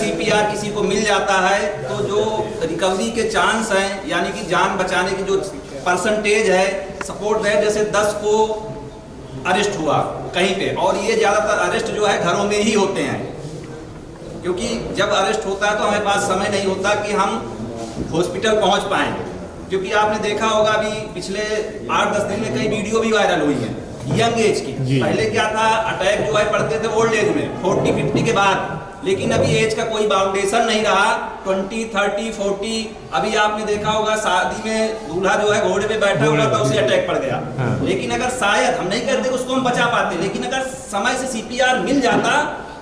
CPR किसी को मिल जाता है तो जो रिकवरी के चांस हैं, यानी कि जान बचाने की जो परसेंटेज है, सपोर्ट है, जैसे 10 को अरेस्ट हुआ कहीं पे, और ये ज़्यादातर अरेस्ट जो है घरों में ही होते हैं, क्योंकि जब अरेस्ट होता है तो हमारे पास समय नहीं होता कि हम हॉस्पिटल पहुंच पाएं। क्योंकि आपने देखा होगा अभी पिछले 8-10 दिन में कई वीडियो भी वायरल हुई हैं यंग एज की। पहले क्या था, अटैक जो है पड़ते थे ओल्ड एज में 40-50 के बाद, लेकिन अभी एज का कोई बाउंडेशन नहीं रहा। 20, 30, 40, अभी आपने देखा होगा शादी में दूल्हा जो है घोड़े पे बैठा हुआ था, उसे अटैक पड़ गया। लेकिन अगर शायद, हम नहीं कहते उसको हम बचा पाते, लेकिन अगर समय से सीपीआर मिल जाता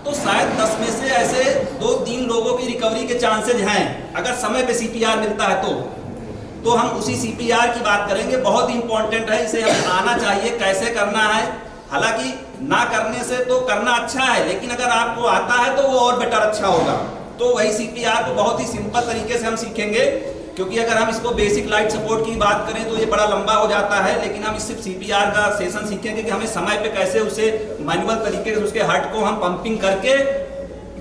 तो शायद 10 में से ऐसे 2-3 लोगों की रिकवरी के चांसेज हैं, अगर समय पे सीपीआर मिलता है तो हम उसी सीपीआर की बात करेंगे। बहुत इंपॉर्टेंट है, इसे हमें आना चाहिए, कैसे करना है। हालांकि ना करने से तो करना अच्छा है, लेकिन अगर आपको आता है तो वो और बेटर अच्छा होगा। तो वही सीपीआर को बहुत ही सिंपल तरीके से हम सीखेंगे, क्योंकि अगर हम इसको बेसिक लाइफ सपोर्ट की बात करें तो ये बड़ा लंबा हो जाता है, लेकिन हम सिर्फ सीपीआर का सेशन सीखेंगे कि हमें समय पे कैसे उसे मैनुअल तरीके से उसके हार्ट को हम पंपिंग करके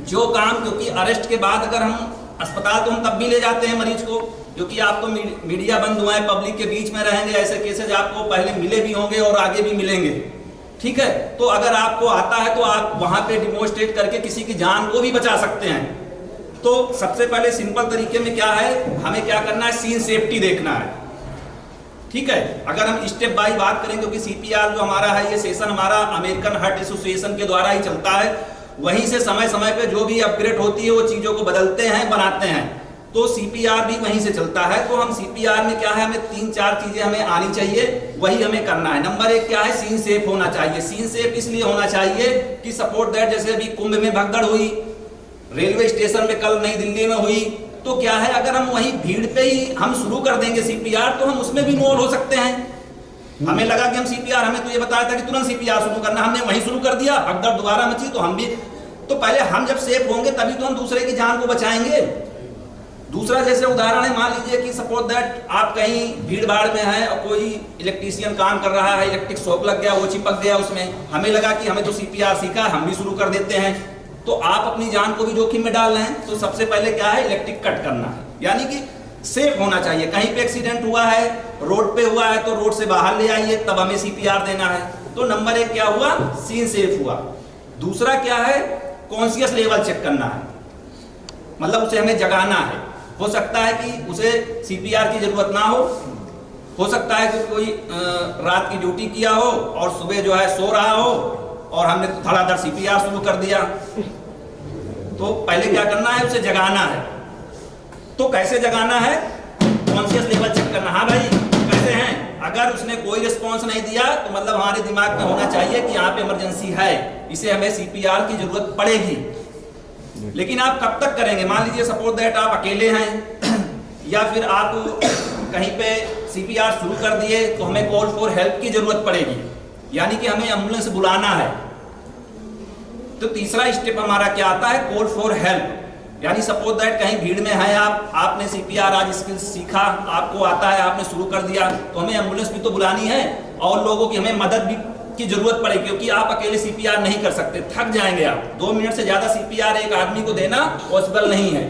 जो काम, क्योंकि अरेस्ट के बाद अगर हम अस्पताल तो हम तब भी ले जाते हैं मरीज को, क्योंकि आप तो मीडिया बंद हुआ है, पब्लिक के बीच में रहेंगे, ऐसे केसेज आपको पहले मिले भी होंगे और आगे भी मिलेंगे, ठीक है। तो अगर आपको आता है तो आप वहां पे डिमोन्स्ट्रेट करके किसी की जान को भी बचा सकते हैं। तो सबसे पहले सिंपल तरीके में क्या है, हमें क्या करना है, सीन सेफ्टी देखना है, ठीक है। अगर हम स्टेप बाय बात करें, क्योंकि सीपीआर जो हमारा है, ये सेशन हमारा अमेरिकन हार्ट एसोसिएशन के द्वारा ही चलता है, वहीं से समय समय पे जो भी अपग्रेड होती है वो चीजों को बदलते हैं, बनाते हैं, तो सीपीआर भी वहीं से चलता है। तो हम सीपीआर में क्या है, हमें 3-4 चीजें हमें आनी चाहिए, वही हमें करना है। नंबर 1 क्या है, सीन सेफ होना चाहिए। सीन सेफ इसलिए होना चाहिए कि सपोर्ट दैट, जैसे अभी कुंभ में भगदड़ हुई, रेलवे स्टेशन में कल नई दिल्ली में हुई, तो क्या है, अगर हम वही भीड़ पे ही हम शुरू कर देंगे सीपीआर तो हम उसमें भी इन्वॉल्व हो सकते हैं। हमें लगा कि हम सीपीआर, हमें तो ये बताया था कि तुरंत सीपीआर शुरू करना, हमने वहीं शुरू कर दिया, भगदड़ दोबारा मची, तो हम भी, तो पहले हम जब सेफ होंगे तभी तो हम दूसरे की जान को बचाएंगे। दूसरा जैसे उदाहरण है, मान लीजिए कि सपोज दैट आप कहीं भीड़ भाड़ में हैं और कोई इलेक्ट्रीशियन काम कर रहा है, इलेक्ट्रिक शॉक लग गया, वो चिपक गया उसमें, हमें लगा कि हमें तो सीपीआर सीखा, हम भी शुरू कर देते हैं, तो आप अपनी जान को भी जोखिम में डाल रहे हैं। तो सबसे पहले क्या है, इलेक्ट्रिक कट करना है, यानी कि सेफ होना चाहिए। कहीं पे एक्सीडेंट हुआ है, रोड पे हुआ है, तो रोड से बाहर ले आइए, तब हमें सीपीआर देना है। तो नंबर 1 क्या हुआ, सीन सेफ हुआ। दूसरा क्या है, कॉन्शियस लेवल चेक करना है, मतलब उसे हमें जगाना है। हो सकता है कि उसे सीपीआर की जरूरत ना हो सकता है कि कोई रात की ड्यूटी किया हो और सुबह जो है सो रहा हो और हमने धड़ाधड़ सीपीआर शुरू कर दिया। तो पहले क्या करना है, उसे जगाना है। तो कैसे जगाना है, कॉन्शियस लेवल चेक करना, हाँ भाई कैसे हैं। अगर उसने कोई रिस्पॉन्स नहीं दिया तो मतलब हमारे दिमाग में होना चाहिए कि यहाँ पे इमरजेंसी है, इसे हमें सीपीआर की जरूरत पड़ेगी। लेकिन आप कब तक करेंगे, मान लीजिए सपोज दैट आप अकेले हैं या फिर आप कहीं पे सीपीआर शुरू कर दिए, तो हमें कॉल फॉर हेल्प की जरूरत पड़ेगी, यानी कि हमें एम्बुलेंस बुलाना है। तो तीसरा स्टेप हमारा क्या आता है, कॉल फॉर हेल्प, यानी सपोज दैट कहीं भीड़ में है आप, आपने सीपीआर आज स्किल सीखा, आपको आता है, आपने शुरू कर दिया, तो हमें एम्बुलेंस भी तो बुलानी है और लोगों की हमें मदद भी की जरूरत पड़ेगी, क्योंकि आप अकेले सीपीआर नहीं कर सकते, थक जाएंगे आप। 2 मिनट से ज्यादा सीपीआर एक आदमी को देना पॉसिबल नहीं है।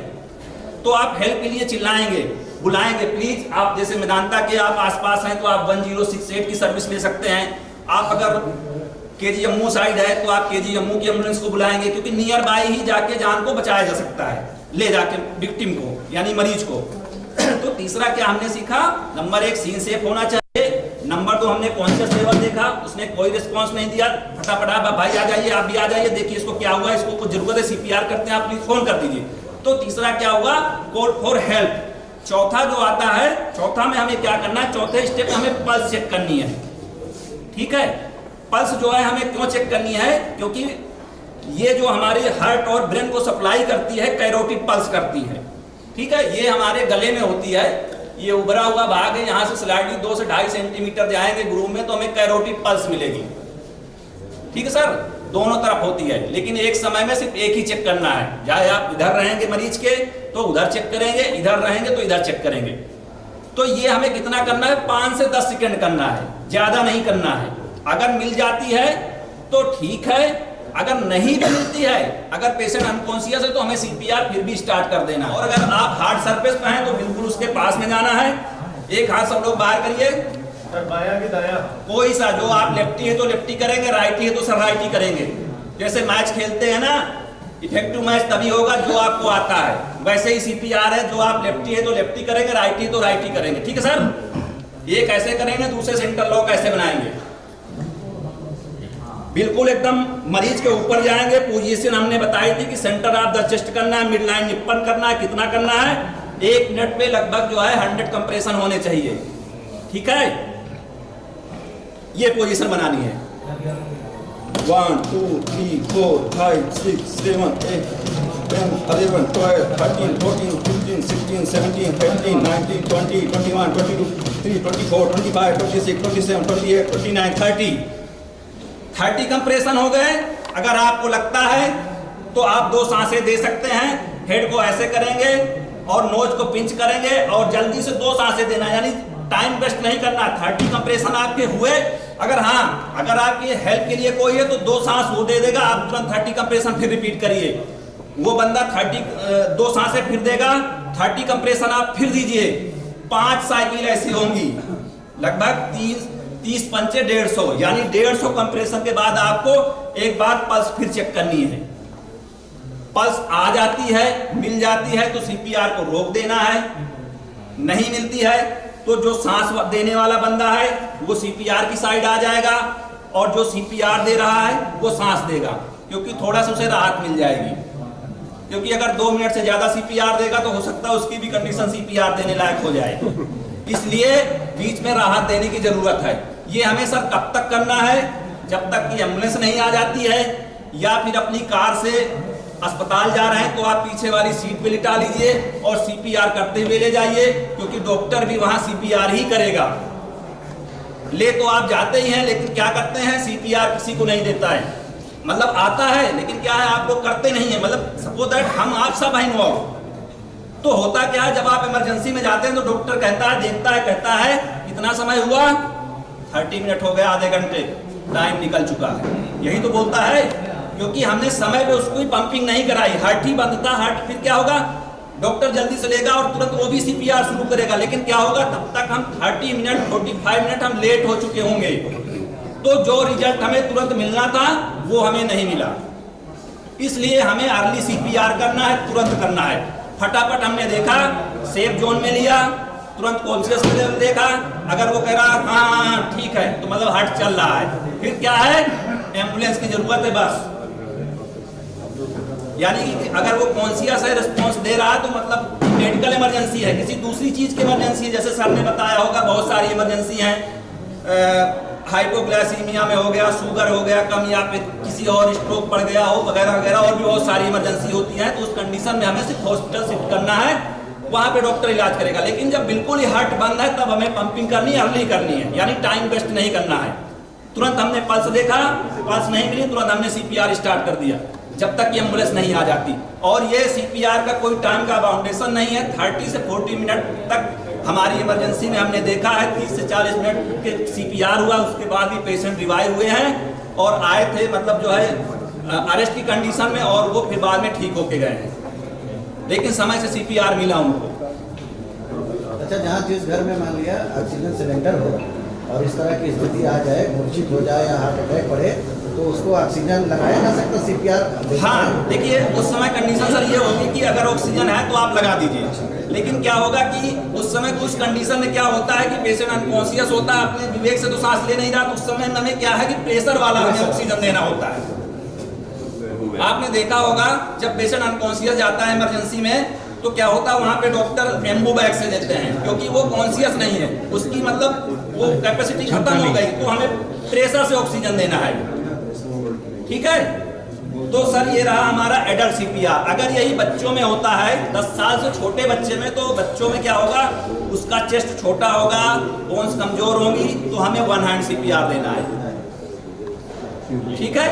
तो आप हेल्प के लिए चिल्लाएंगे, बुलाएंगे, प्लीज। आप जैसे मेदांता के आप आसपास हैं तो आप 1068 की सर्विस ले सकते हैं। आप अगर केजीएमयू साइड है तो आप केजीएमयू की एम्बुलेंस को बुलाएंगे, क्योंकि नियर बाय ही जाके जान को बचाया जा सकता है, ले जाके विक्टिम को यानी मरीज को। तो तीसरा क्या हमने सीखा, नंबर 1 सीन सेफ होना चाहिए। नंबर 2 हमने कॉन्शियस लेवल देखा, उसने कोई रिस्पांस नहीं दिया, फटाफट भाई आ जाइए, आप भी आ जाइए, देखिए इसको क्या हुआ, इसको कुछ जरूरत है, सीपीआर करते हैं, आप प्लीज फोन कर दीजिए। तो तीसरा क्या हुआ, कॉल फॉर हेल्प। चौथा जो आता है, चौथा में हमें क्या करना है, चौथे स्टेप में हमें पल्स चेक करनी है, ठीक है। पल्स जो है हमें क्यों चेक करनी है, क्योंकि ये जो हमारे हार्ट और ब्रेन को सप्लाई करती है, कैरोटिड पल्स करती है, ठीक है। ये हमारे गले में होती है, ये उभरा हुआ भाग है, यहाँ से स्लाइडली 2 से 2.5 सेंटीमीटर जाएंगे ग्रूव में तो हमें कैरोटिड पल्स मिलेगी, ठीक है सर। दोनों तरफ होती है, लेकिन एक समय में सिर्फ एक ही चेक करना है। चाहे आप इधर रहेंगे मरीज के तो उधर चेक करेंगे, इधर रहेंगे तो इधर चेक करेंगे। तो ये हमें कितना करना है, 5 से 10 सेकंड करना है, ज्यादा नहीं करना है। अगर मिल जाती है तो ठीक है, अगर नहीं भी मिलती है, अगर पेशेंट अनकॉन्शियस है तो हमें सीपीआर फिर भी स्टार्ट कर देना। और अगर आप हार्ड सरफेस पे हैं तो बिल्कुल उसके पास में जाना है। एक हाथ सब लोग बाहर करिए, बाया की दाया, कोई सा, जो आप लेफ्टी है तो लेफ्टी करेंगे, राइटी है तो सर राइटी करेंगे। जैसे मैच खेलते हैं ना, इफेक्टिव मैच तभी होगा जो आपको आता है, वैसे ही सीपीआर है, जो आप लेफ्टी है तो लेफ्टी करेंगे, राइटी है तो राइटी करेंगे। ठीक है सर, ये कैसे करेंगे, दूसरे से इंटरलॉक कैसे बनाएंगे, बिल्कुल एकदम मरीज के ऊपर जाएंगे। पोजीशन हमने बताई थी कि सेंटर ऑफ द चेस्ट करना है, मिड लाइन निप्पन करना है, कितना करना है, 1 मिनट पे लगभग जो है 100 कंप्रेशन होने चाहिए। ठीक है, ये पोजीशन बनानी है। 1 2 3 4 5 6 7 8 10 11 12 13 14 15 16 17 18 19 20 21 22 23 24 25 26 27 28 29 30 कंप्रेशन हो गए। अगर आपको लगता है तो आप 2 सांसें दे सकते हैं। हेड को ऐसे करेंगे और नोज को पिंच करेंगे और जल्दी से 2 सांसें देना, यानी टाइम वेस्ट नहीं करना। 30 कंप्रेशन आपके हुए। अगर अगर आपकी हेल्प के लिए कोई है तो 2 सांस वो दे देगा, आप तुरंत 30 कंप्रेशन फिर रिपीट करिए। वो बंदा 2 सांसें फिर देगा, 30 कंप्रेशन आप फिर दीजिए। 5 साइकिल ऐसी होंगी, लगभग 30 पंचे 150, यानी 150 कंप्रेशन के बाद आपको एक बार पल्स फिर चेक करनी है। पल्स आ जाती है, मिल जाती है तो सीपीआर को रोक देना है। नहीं मिलती है तो जो सांस देने वाला बंदा है वो सीपीआर की साइड आ जाएगा और जो सीपीआर दे रहा है वो सांस देगा, क्योंकि थोड़ा सा उसे राहत मिल जाएगी। क्योंकि अगर 2 मिनट से ज्यादा सीपीआर देगा तो हो सकता है उसकी भी कंडीशन सीपीआर देने लायक हो जाए, इसलिए बीच में राहत देने की जरूरत है। ये हमें सर कब तक करना है, जब तक कि एम्बुलेंस नहीं आ जाती है, या फिर अपनी कार से अस्पताल जा रहे हैं तो आप पीछे वाली सीट पे लिटा लीजिए और सीपीआर करते हुए ले जाइए, क्योंकि डॉक्टर भी वहां सीपीआर ही करेगा। ले तो आप जाते ही हैं, लेकिन क्या करते हैं, सीपीआर किसी को नहीं देता है। मतलब आता है लेकिन क्या है, आप लोग करते नहीं है। मतलब सपोज दैट हम आप सब हैं इन्वॉल्व, तो होता क्या है, जब आप इमरजेंसी में जाते हैं तो डॉक्टर कहता है, देखता है, कहता है कितना समय हुआ, 30 मिनट हो गया, आधे घंटे, टाइम निकल चुका है, यही तो बोलता है। क्योंकि हमने समय पे उसको ही पंपिंग नहीं कराई, हार्ट ही बंद था। हार्ट फिर क्या होगा, डॉक्टर जल्दी से लेगा और तुरंत वो भी सीपीआर शुरू करेगा, लेकिन क्या होगा, तब तक हम 30 मिनट 45 मिनट हम लेट हो चुके होंगे, तो जो रिजल्ट हमें तुरंत मिलना था वो हमें नहीं मिला। इसलिए हमें अर्ली सीपीआर करना है, तुरंत करना है। फटाफट हमने देखा, सेफ जोन में लिया, तुरंत कॉन्शियस में देखा, अगर वो कह रहा हाँ ठीक है तो मतलब हार्ट चल रहा है, फिर क्या है, एम्बुलेंस की जरूरत है बस। यानी कि अगर वो कॉन्शियस है, रिस्पॉन्स दे रहा है, तो मतलब मेडिकल इमरजेंसी है, किसी दूसरी चीज की इमरजेंसी है। जैसे सर ने बताया होगा बहुत सारी इमरजेंसी हैं, हाइपोग्लाइसीमिया में हो गया, शुगर हो गया कम, या फिर किसी और स्ट्रोक पड़ गया हो वगैरह वगैरह, और भी बहुत सारी इमरजेंसी होती है। तो उस कंडीशन में हमें सिर्फ हॉस्पिटल शिफ्ट करना है, वहां पे डॉक्टर इलाज करेगा। लेकिन जब बिल्कुल ही हार्ट बंद है तब हमें पंपिंग करनी है, अर्ली करनी है, यानी टाइम वेस्ट नहीं करना है। तुरंत हमने पल्स देखा, पल्स नहीं मिली, तुरंत हमने सीपीआर स्टार्ट कर दिया, जब तक कि एम्बुलेंस नहीं आ जाती। और ये सीपीआर का कोई टाइम का बाउंडेशन नहीं है, 30 से 40 मिनट तक हमारी इमरजेंसी में हमने देखा है 30 से 40 मिनट के सीपीआर हुआ, उसके बाद भी पेशेंट रिवाइव हुए हैं और आए थे, मतलब जो है अरेस्ट की कंडीशन में, और वो फिर बाद में ठीक होके गए हैं, लेकिन समय से सीपीआर मिला उनको। अच्छा, जहाँ जिस घर में मान लिया ऑक्सीजन सिलेंडर हो और इस तरह की स्थिति आ जाए, मूर्छित हो जाए या हार्ट अटैक पड़े, तो उसको ऑक्सीजन लगाया जा सकता सीपीआर? हाँ, देखिए उस समय कंडीशन सर ये होगी कि अगर ऑक्सीजन है तो आप लगा दीजिए, लेकिन क्या होगा कि उस समय कुछ कंडीशन में क्या होता है कि पेशेंट अनकॉन्शियस होता है, अपने विवेक से तो सांस ले नहीं रहा, तो उस समय हमें क्या है कि प्रेशर वाला हमें ऑक्सीजन देना होता है। आपने देखा होगा जब पेशेंट अनकॉन्शियस जाता है इमरजेंसी में, तो क्या होता है वहां पे डॉक्टर एम्बू बैग से देते हैं, क्योंकि वो कॉन्शियस नहीं है, उसकी मतलब वो कैपेसिटी खत्म हो गई, तो हमें प्रेशर से ऑक्सीजन देना है। ठीक है, तो सर ये रहा हमारा एडल्ट सीपीआर। अगर यही बच्चों में होता है, 10 साल से छोटे बच्चे में, तो बच्चों में क्या होगा, उसका चेस्ट छोटा होगा, बोन्स कमजोर होंगी, तो हमें 1 हैंड सीपीआर देना है। ठीक है,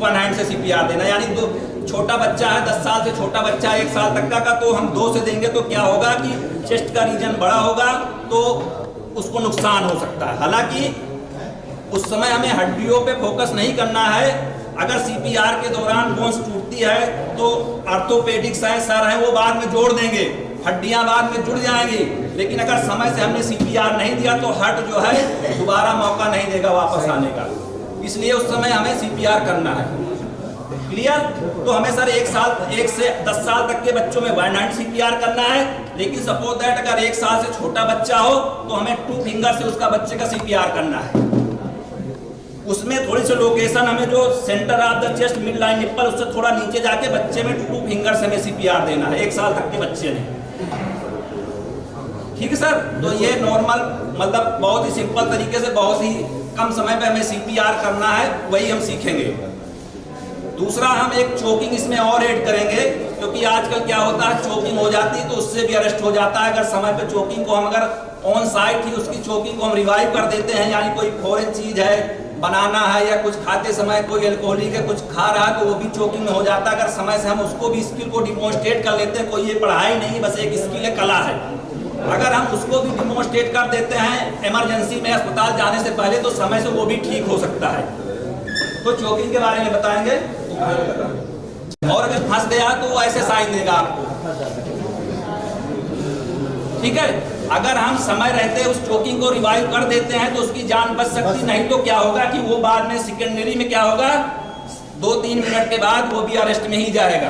1 हैंड से सीपीआर देना, यानी दो छोटा बच्चा है, 10 साल से छोटा बच्चा है 1 साल तक का, तो हम 2 से देंगे, तो क्या होगा कि चेस्ट का रीजन बड़ा होगा तो उसको नुकसान हो सकता है। हालांकि उस समय हमें हड्डियों पे फोकस नहीं करना है, अगर सीपीआर के दौरान बोन्स टूटती है तो ऑर्थोपेडिक्स है, सर है, वो बाद में जोड़ देंगे, हड्डियां बाद में जुड़ जाएंगी। लेकिन अगर समय से हमने सीपीआर नहीं दिया तो हार्ट जो है दोबारा मौका नहीं देगा वापस आने का, इसलिए उस समय हमें सीपीआर करना है। क्लियर? तो हमें सर 1 से 10 साल तक के बच्चों में वन हैंड सीपीआर करना है। लेकिन सपोज दैट अगर 1 साल से छोटा बच्चा हो तो हमें 2 फिंगर से उसका बच्चे का सीपीआर करना है। उसमें थोड़ी सी लोकेशन हमें जो centre of the chest mid line nipple उससे थोड़ा नीचे जाके बच्चे में 2 फिंगर से हमें सीपीआर देना है 1 साल तक के बच्चे ने। ठीक है सर? तो ये नॉर्मल मतलब बहुत ही सिंपल तरीके से बहुत ही कम समय पे हमें सीपीआर करना है, वही हम सीखेंगे। दूसरा हम एक चोकिंग इसमें और ऐड करेंगे, क्योंकि आजकल क्या होता है चोकिंग हो जाती है तो उससे भी अरेस्ट हो जाता है। अगर समय पे चोकिंग को हम अगर ऑन साइट ही उसकी चोकिंग को हम रिवाइव कर देते हैं, यानी कोई फॉरेन चीज है बनाना है या कुछ खाते समय कोई अल्कोहलिक है कुछ खा रहा है तो वो भी चोकिंग में हो जाता है। अगर समय से हम उसको भी स्किल को डिमोन्स्ट्रेट कर लेते हैं, कोई ये पढ़ाई नहीं बस एक स्किल है, कला है, अगर हम उसको भी डिमोन्स्ट्रेट कर देते हैं इमरजेंसी में अस्पताल जाने से पहले तो समय से वो भी ठीक हो सकता है। तो चोकिंग के बारे में बताएंगे। और अगर फंस गया तो वो ऐसे साइन देगा आपको, ठीक है? अगर हम समय रहते उस चोकिंग को रिवाइव कर देते हैं तो उसकी जान बच सकती, नहीं तो क्या होगा कि वो बाद में सेकेंडरी में क्या होगा 2-3 मिनट के बाद वो भी अरेस्ट में ही जाएगा।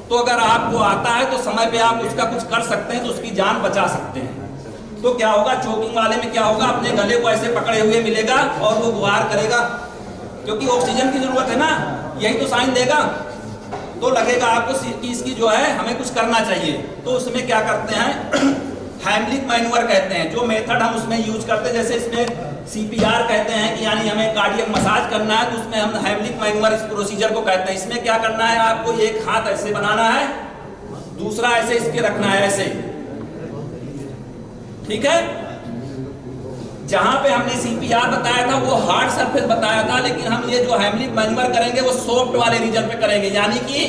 तो अगर आपको आता है तो समय पे आप उसका कुछ कर सकते हैं तो उसकी जान बचा सकते हैं। तो क्या होगा चोकिंग वाले में क्या होगा, अपने गले को ऐसे पकड़े हुए मिलेगा और वो गुहार करेगा, क्योंकि ऑक्सीजन की जरूरत है ना, यही तो साइन देगा। तो लगेगा आपको कि इसकी जो है हमें कुछ करना चाहिए। तो उसमें क्या करते हैं हैमलिक मैन्यूअर कहते हैं, जो मेथड हम उसमें यूज करते हैं, जैसे इसमें सीपीआर कहते हैं कि यानी हमें कार्डियक मसाज करना है तो उसमें हम हैमलिक मैन्यूअर इस प्रोसीजर को कहते हैं। इसमें क्या करना है, आपको एक हाथ ऐसे बनाना है, दूसरा ऐसे इसके रखना है ऐसे, ठीक है? जहां पे हमने सीपीआर बताया था वो हार्ड सरफेस बताया था, लेकिन हम ये जो हैमलिक मैन्यूअर करेंगे वो सॉफ्ट वाले रीजन पे करेंगे, यानी कि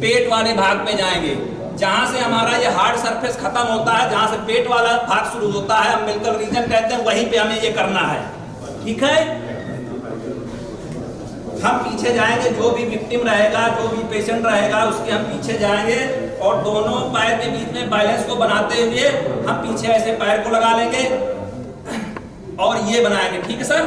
पेट वाले भाग पे जाएंगे, जहां से हमारा ये हार्ड सरफेस खत्म होता है, जहां से पेट वाला भाग शुरू होता है, अम्बिलिकल रीजन कहते हैं, वहीं पे हमें ये करना है। ठीक है? हम पीछे जाएंगे, जो भी विक्टिम रहेगा, जो भी पेशेंट रहेगा उसके हम पीछे जाएंगे और दोनों पैर के बीच में बैलेंस को बनाते हुए हम पीछे ऐसे पैर को लगा लेंगे और ये बनाएंगे। ठीक है सर?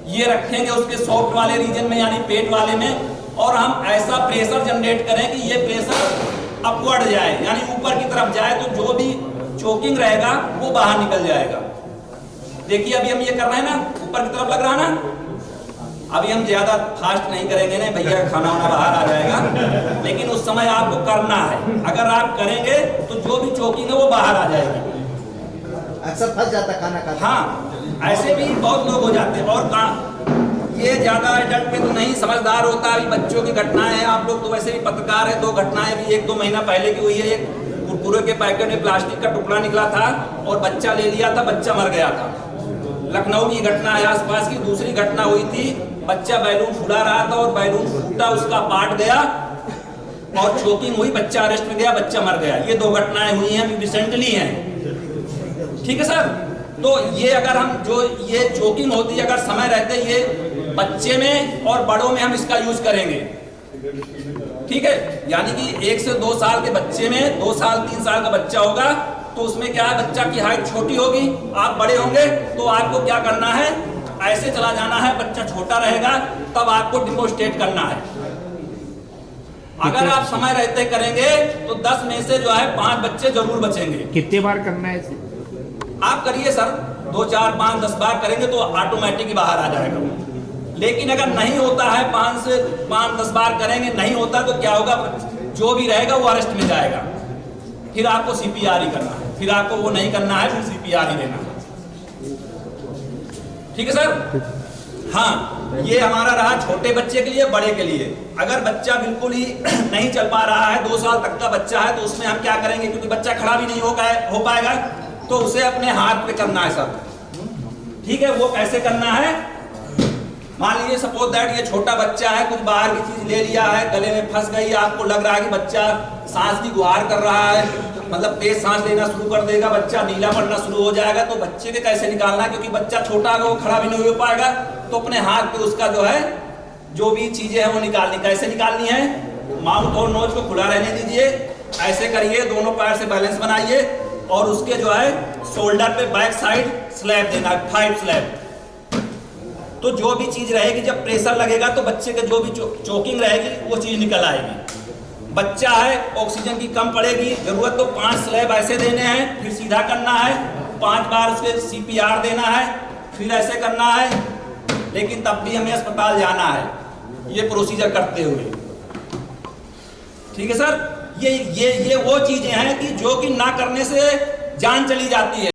ये रखेंगे उसके सॉफ्ट वाले रीजन में यानी पेट वाले में, और हम ऐसा प्रेशर जनरेट करें कि ये प्रेशर अपवर्ड जाए यानी ऊपर की तरफ जाए, तो जो भी चोकिंग रहेगा वो बाहर निकल जाएगा। देखिए अभी हम ये कर रहे हैं ना, ऊपर की तरफ लग रहा ना, अभी हम ज्यादा फास्ट नहीं करेंगे ना भैया, खाना वाना बाहर आ जाएगा, लेकिन उस समय आपको करना है। अगर आप करेंगे तो जो भी चोकिंग है वो बाहर आ जाएगी। अक्सर फंस जाता खाना खाता। हाँ, ऐसे भी बहुत लोग हो जाते हैं। और ये ज्यादा एडल्ट में तो नहीं समझदार होता, अभी बच्चों की घटनाएं हैं, आप लोग तो वैसे भी पत्रकार है, 2 घटनाएं भी 1-2 महीना पहले की हुई है। एक कुरकुरे के पैकेट में प्लास्टिक का टुकड़ा निकला था और बच्चा ले लिया था, बच्चा मर गया था। लखनऊ की घटना है आसपास की। दूसरी घटना हुई थी, बच्चा बैलून फुला रहा था और बैलून फूटा, उसका पार्ट गया और चोकिंग हुई, बच्चा अरेस्ट में गया, बच्चा मर गया। ये 2 घटनाएं हुई हैं, रिसेंटली हैं। ठीक है सर? तो ये अगर हम जो ये चोकिंग होती है, अगर समय रहते ये बच्चे में और बड़ों में हम इसका यूज करेंगे। ठीक है? यानी कि 1 से 2 साल के बच्चे में, 2 साल 3 साल का बच्चा होगा तो उसमें क्या है, बच्चा की हाइट छोटी होगी, आप बड़े होंगे, तो आपको क्या करना है, ऐसे चला जाना है, बच्चा छोटा रहेगा, तब आपको डिमोन्स्ट्रेट करना है। अगर आप समय रहते करेंगे तो 10 में से जो है 5 बच्चे जरूर बचेंगे। कितने बार करना है इसे? आप करिए सर, 2, 4, 5, 10 बार करेंगे तो ऑटोमेटिक ही बाहर आ जाएगा। लेकिन अगर नहीं होता है, 5 से 5-10 बार करेंगे, नहीं होता तो क्या होगा, जो भी रहेगा वो अरेस्ट में जाएगा। फिर आपको सीपीआर ही करना है, फिर आपको वो नहीं करना है, फिर सीपीआर ही देना है। ठीक है सर? हाँ, ये हमारा रहा छोटे बच्चे के लिए। बड़े के लिए अगर बच्चा बिल्कुल ही नहीं चल पा रहा है, 2 साल तक का बच्चा है, तो उसमें हम क्या करेंगे, क्योंकि बच्चा खड़ा भी नहीं हो पाएगा, तो उसे अपने हाथ पे करना है सर। ठीक है? वो कैसे करना है, मान लीजिए सपोज दैट ये छोटा बच्चा है, कुछ बाहर की चीज ले लिया है, गले में फंस गई, आपको लग रहा है कि बच्चा सांस की गुहार कर रहा है, मतलब तेज सांस लेना शुरू कर देगा, बच्चा नीला पड़ना शुरू हो जाएगा, तो बच्चे के कैसे निकालना है, क्योंकि बच्चा छोटा है, वो खड़ा भी नहीं हो पाएगा, तो अपने हाथ पे उसका जो है जो भी चीजें हैं वो निकालनी। कैसे निकालनी है? माउथ और नोज को खुला रहने दीजिए, ऐसे करिए, दोनों पैर से बैलेंस बनाइए और उसके जो है शोल्डर पे बैक साइड स्लैब देना है, 5 स्लैब। तो जो भी चीज रहेगी, जब प्रेशर लगेगा तो बच्चे के जो भी चोकिंग रहेगी वो चीज निकल आएगी। बच्चा है, ऑक्सीजन की कम पड़ेगी, जरूरत तो 5 स्लैब ऐसे देने हैं, फिर सीधा करना है, 5 बार उसके CPR देना है, फिर ऐसे करना है, लेकिन तब भी हमें अस्पताल जाना है ये प्रोसीजर करते हुए। ठीक है सर, ये वो चीजें हैं कि जो कि ना करने से जान चली जाती है।